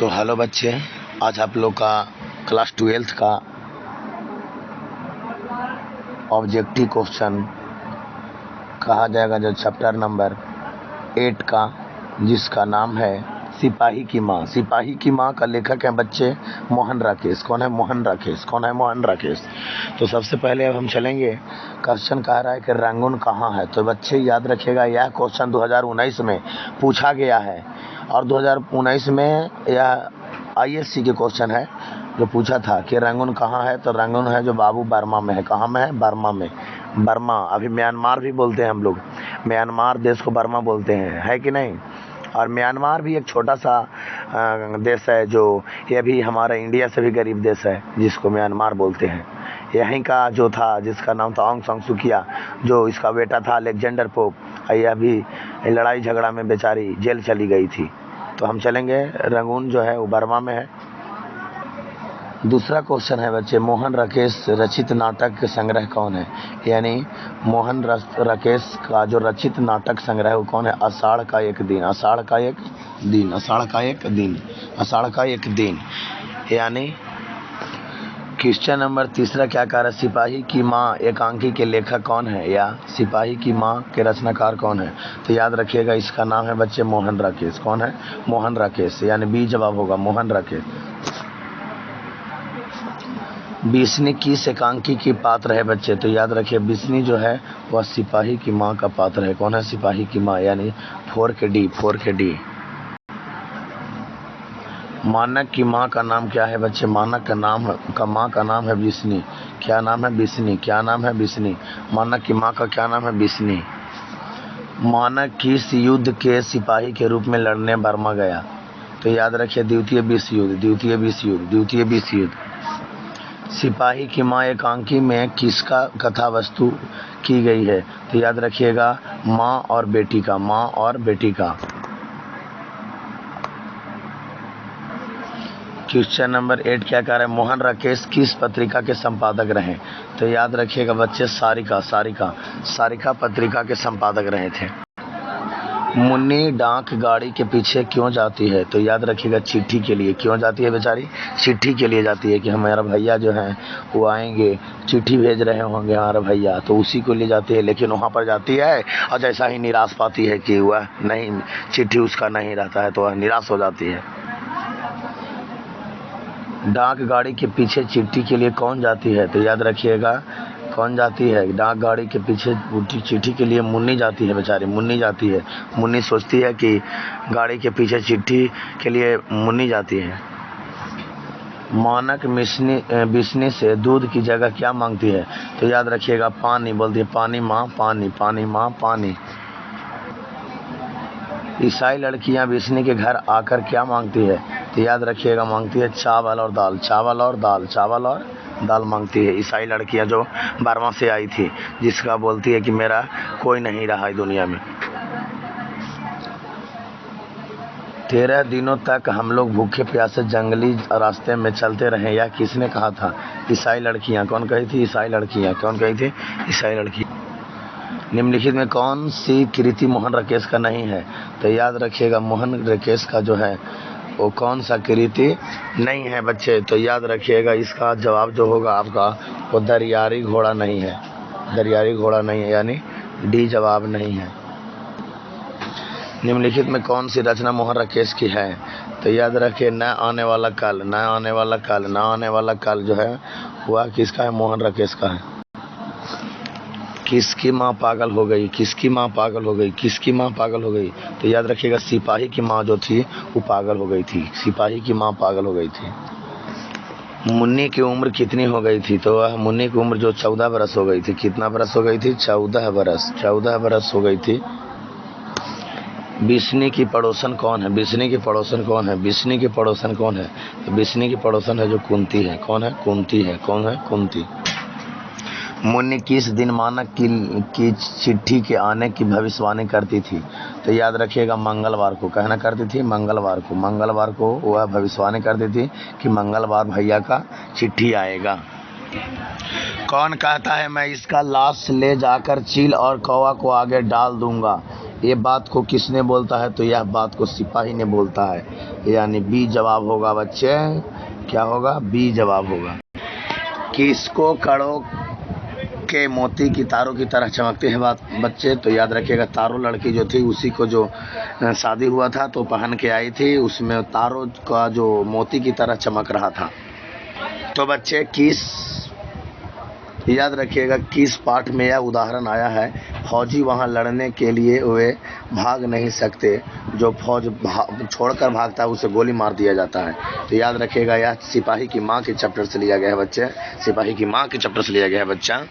तो हेलो बच्चे, आज आप लोग का क्लास 12th का ऑब्जेक्टिव क्वेश्चन कहा जाएगा, जो चैप्टर नंबर 8 का, जिसका नाम है सिपाही की माँ। सिपाही की माँ का लेखक है बच्चे मोहन राकेश। कौन है? मोहन राकेश। कौन है? मोहन राकेश। तो सबसे पहले अब हम चलेंगे, क्वेश्चन कह रहा है कि रंगून कहाँ है। तो बच्चे याद रखिएगा, यह क्वेश्चन 2019 में पूछा गया है और 2019 में यह ISC के क्वेश्चन है जो पूछा था कि रंगून कहाँ है। तो रंगून है जो बाबू बर्मा में है। कहाँ में है? बर्मा में। बर्मा अभी म्यांमार भी बोलते हैं हम लोग, म्यांमार देश को बर्मा बोलते हैं, है कि नहीं। और म्यांमार भी एक छोटा सा देश है, जो ये भी हमारा इंडिया से भी गरीब देश है, जिसको म्यांमार बोलते हैं। यहीं का जो था, जिसका नाम था ऑंग सांग सुकिया, जो इसका बेटा था अलेक्जेंडर पोप, यह भी लड़ाई झगड़ा में बेचारी जेल चली गई थी। तो हम चलेंगे, रंगून जो है वो बर्मा में है। दूसरा क्वेश्चन है बच्चे, मोहन राकेश रचित नाटक के संग्रह कौन है। यानी मोहन राकेश का जो रचित नाटक संग्रह वो कौन है? आषाढ़ का एक दिन। आषाढ़ का एक दिन। आषाढ़ का एक दिन। आषाढ़ का एक दिन। यानी क्वेश्चन नंबर तीसरा क्या कह रहा है? सिपाही की माँ एकांकी के लेखक कौन है, या सिपाही की माँ के रचनाकार कौन है। तो याद रखिएगा, इसका नाम है बच्चे मोहन राकेश। कौन है? मोहन राकेश। यानी बी जवाब होगा, मोहन राकेश। बिस्नी किस एकांकी की पात्र है बच्चे। तो याद रखिए, बिस्नी जो है वह सिपाही की माँ का पात्र है। कौन है? सिपाही की माँ। यानी 4 के डी। मानक की माँ का नाम क्या है बच्चे? मानक का माँ का नाम है बिस्नी। क्या नाम है? बिस्नी। क्या नाम है? बिस्नी। मानक की माँ का क्या नाम है? बिस्नी। मानक किस युद्ध के सिपाही के रूप में लड़ने बर्मा गया। तो याद रखिए, द्वितीय विश्व युद्ध। सिपाही की माँ एकांकी में किसका कथा वस्तु की गई है। तो याद रखिएगा, माँ और बेटी का। क्वेश्चन नंबर 8 क्या कह रहा है? मोहन राकेश किस पत्रिका के संपादक रहे। तो याद रखिएगा बच्चे, सारिका पत्रिका के संपादक रहे थे। मुन्नी डाक गाड़ी के पीछे क्यों जाती है। तो याद रखिएगा, चिट्ठी के लिए। क्यों जाती है बेचारी? चिट्ठी के लिए जाती है कि हमारा भैया जो है वो आएंगे, चिट्ठी भेज रहे होंगे हमारा भैया, तो उसी को ले जाती है। लेकिन वहाँ पर जाती है और जैसा ही निराश पाती है कि वह नहीं, चिट्ठी उसका नहीं रहता है, तो वह निराश हो जाती है। डाक गाड़ी के पीछे चिट्ठी के लिए कौन जाती है। तो याद रखिएगा, कौन जाती है डाक गाड़ी के पीछे चिट्ठी के लिए? मुन्नी जाती है बेचारी, मुन्नी जाती है। मुन्नी सोचती है कि गाड़ी के पीछे चिट्ठी के लिए मुन्नी जाती है। मानक बिस्नी से दूध की जगह क्या मांगती है। तो याद रखिएगा, पानी बोलती है। पानी माँ पानी। ईसाई लड़कियां बिस्नी के घर आकर क्या मांगती है। तो याद रखिएगा, मांगती है चावल और दाल मांगती है। ईसाई लड़कियां जो बर्मा से आई थी, जिसका बोलती है कि मेरा कोई नहीं रहा है दुनिया में। 13 दिनों तक हम लोग भूखे प्यासे जंगली रास्ते में चलते रहे, यह किसने कहा था? ईसाई लड़कियां। कौन कही थी? ईसाई लड़कियां। कौन कही थी? ईसाई लड़की। निम्नलिखित में कौन सी कृति मोहन राकेश का नहीं है। तो याद रखिएगा, मोहन राकेश का जो है वो कौन सा कृति नहीं है बच्चे। तो याद रखिएगा, इसका जवाब जो होगा आपका, वो दरियाई घोड़ा नहीं है। दरियाई घोड़ा नहीं है, यानी डी जवाब नहीं है। निम्नलिखित में कौन सी रचना मोहन राकेश की है। तो याद रखिए, न आने वाला कल जो है वह किसका है? मोहन राकेश का है। किसकी माँ पागल हो गई। तो याद रखिएगा, सिपाही की माँ जो थी वो पागल हो गई थी। सिपाही की माँ पागल हो गई थी। मुन्नी की उम्र कितनी हो गई थी। तो वह मुन्नी की उम्र जो 14 बरस हो गई थी। कितना बरस हो गई थी? 14 बरस हो गई थी। बिस्नी की पड़ोसन कौन है। तो बिस्नी की पड़ोसन है जो कुंती है। कौन है? कुंती। मुन्नी किस दिन मानक की चिट्ठी के आने की भविष्यवाणी करती थी। तो याद रखिएगा, मंगलवार को। कहना करती थी मंगलवार को वह भविष्यवाणी करती थी कि मंगलवार भैया का चिट्ठी आएगा। कौन कहता है मैं इसका लाश ले जाकर चील और कौवा को आगे डाल दूंगा। ये बात को किसने बोलता है? तो यह बात को सिपाही ने बोलता है, यानी बी जवाब होगा बच्चे। क्या होगा? बी जवाब होगा। किसको कड़ों के मोती की तारों की तरह चमकते हैं बच्चे? तो याद रखिएगा, तारों लड़की जो थी उसी को जो शादी हुआ था तो पहन के आई थी, उसमें तारों का जो मोती की तरह चमक रहा था। तो बच्चे किस, याद रखिएगा, किस पाठ में यह उदाहरण आया है? फौजी वहां लड़ने के लिए वे भाग नहीं सकते, जो फौज छोड़कर भागता है उसे गोली मार दिया जाता है। तो याद रखिएगा, यह सिपाही की माँ के चैप्टर से लिया गया है बच्चे, सिपाही की माँ के चैप्टर से लिया गया है बच्चा।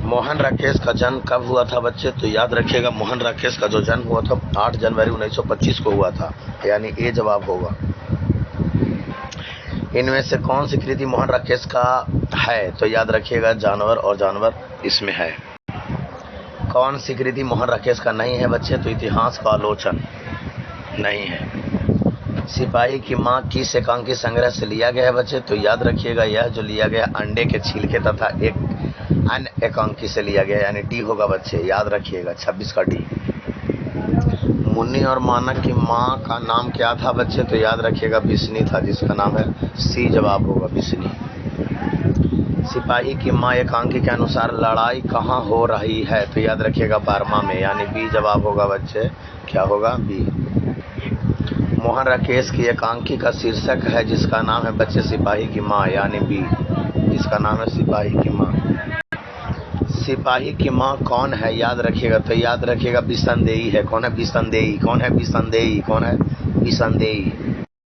मोहन राकेश का जन्म कब हुआ था बच्चे? तो याद रखिएगा, मोहन राकेश का जो जन्म हुआ था 8 जनवरी 1925 को हुआ था, यानी ए जवाब होगा। इनमें से कौन सी कृति मोहन राकेश का है? तो याद रखिएगा, जानवर और जानवर इसमें है। कौन सी कृति मोहन राकेश का नहीं है बच्चे? तो इतिहास का आलोचन नहीं है। सिपाही की माँ किस एकांकी संग्रह से लिया गया है बच्चे? तो याद रखिएगा, यह जो लिया गया अंडे के छिलके तथा एक अन्य एकांकी से लिया गया, यानी डी होगा बच्चे। याद रखिएगा 26 का डी। मुन्नी और मानक की माँ का नाम क्या था बच्चे? तो याद रखिएगा, बिस्नी था, जिसका नाम है सी जवाब होगा, बिस्नी। सिपाही की माँ एकांकी के अनुसार लड़ाई कहाँ हो रही है? तो याद रखिएगा, बर्मा में, यानी बी जवाब होगा बच्चे। क्या होगा? बी। मोहन राकेश की एकांकी का शीर्षक है जिसका नाम है बच्चे सिपाही की माँ, यानी बी, जिसका नाम है सिपाही की माँ। सिपाही की माँ कौन है? याद रखिएगा, तो याद रखिएगा बिसनदेई है। कौन है? बिसनदेई। कौन है? बिसनदेई। कौन है? बिसनदेई।